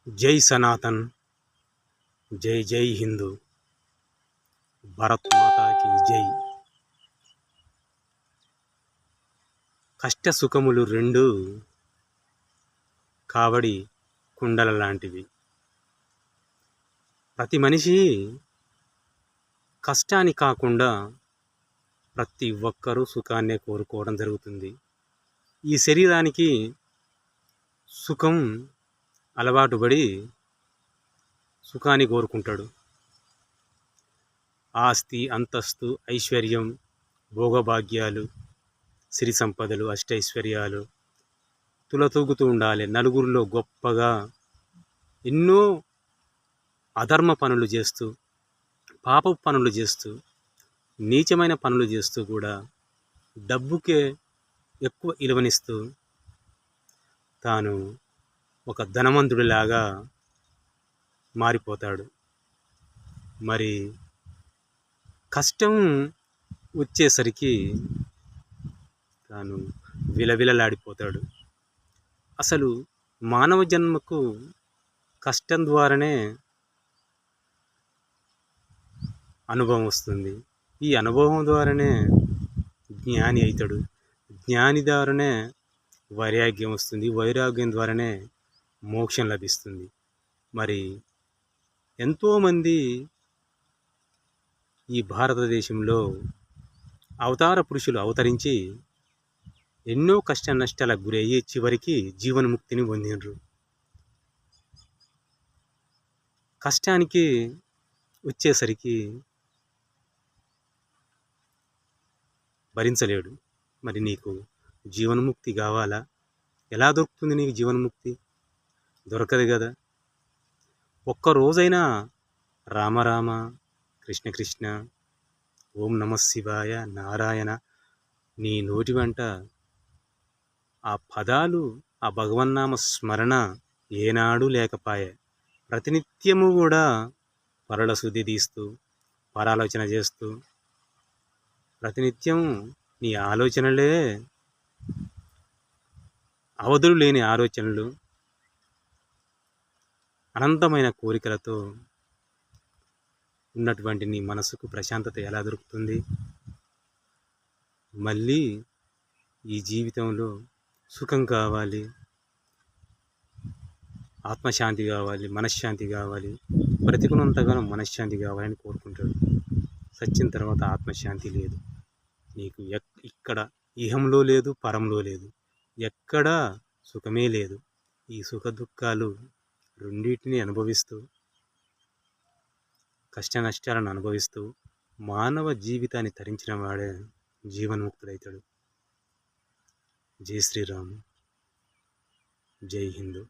जय सनातन, जय जय हिंदू, भारत माता की जय. కష్ట సుఖములు రెండు కావడి కుండల లాంటివి. ప్రతి మనిషి కష్టాన్ని కాకుండా ప్రతి ఒక్కరూ సుఖాన్నే కోరుకోవడం జరుగుతుంది. ఈ శరీరానికి సుఖం అలవాటు పడి సుఖాన్ని కోరుకుంటాడు. ఆస్తి, అంతస్తు, ఐశ్వర్యం, భోగభాగ్యాలు, సిరి సంపదలు, అష్టైశ్వర్యాలు తులతూగుతూ ఉండాలి. నలుగురిలో గొప్పగా ఎన్నో అధర్మ పనులు చేస్తూ, పాపపు పనులు చేస్తూ, నీచమైన పనులు చేస్తూ కూడా డబ్బుకే ఎక్కువ విలువనిస్తూ తాను ఒక ధనవంతుడిలాగా మారిపోతాడు. మరి కష్టం వచ్చేసరికి తాను విలవిలలాడిపోతాడు. అసలు మానవ జన్మకు కష్టం ద్వారానే అనుభవం వస్తుంది. ఈ అనుభవం ద్వారానే జ్ఞాని అవుతాడు. జ్ఞాని ద్వారానే వైరాగ్యం వస్తుంది. వైరాగ్యం ద్వారానే మోక్షం లభిస్తుంది. మరి ఎంతోమంది ఈ భారతదేశంలో అవతార పురుషులు అవతరించి ఎన్నో కష్ట నష్టాలకు గురయ్యి చివరికి జీవన్ముక్తిని పొందిండ్రు. కష్టానికి వచ్చేసరికి భరించలేడు. మరి నీకు జీవన్ముక్తి కావాలా? ఎలా దొరుకుతుంది నీకు జీవన్ముక్తి? దొరకదు కదా. ఒక్కరోజైనా రామ రామ, కృష్ణ కృష్ణ, ఓం నమ శివాయ, నారాయణ నీ నోటి వెంట ఆ పదాలు, ఆ భగవన్నామ స్మరణ ఏనాడు లేకపాయే. ప్రతినిత్యము కూడా పరుల శుద్ధి తీస్తూ, పరాలోచన చేస్తూ, ప్రతినిత్యం నీ ఆలోచనలే అవధులు లేని ఆలోచనలు, అనంతమైన కోరికలతో ఉన్నటువంటి నీ మనసుకు ప్రశాంతత ఎలా దొరుకుతుంది? మళ్ళీ ఈ జీవితంలో సుఖం కావాలి, ఆత్మశాంతి కావాలి, మనశ్శాంతి కావాలి, బ్రతికున్నంతగానో మనశ్శాంతి కావాలని కోరుకుంటాడు. సచ్చిన తర్వాత ఆత్మశాంతి లేదు. నీకు ఇక్కడ ఇహంలో లేదు, పరంలో లేదు, ఎక్కడా సుఖమే లేదు. ఈ సుఖ దుఃఖాలు రెండింటిని అనుభవిస్తూ, కష్ట నష్టాలను అనుభవిస్తూ మానవ జీవితాన్ని తరించిన వాడే జీవన్ముక్తుడైతాడు. జై శ్రీరామ్, జై హిందూ.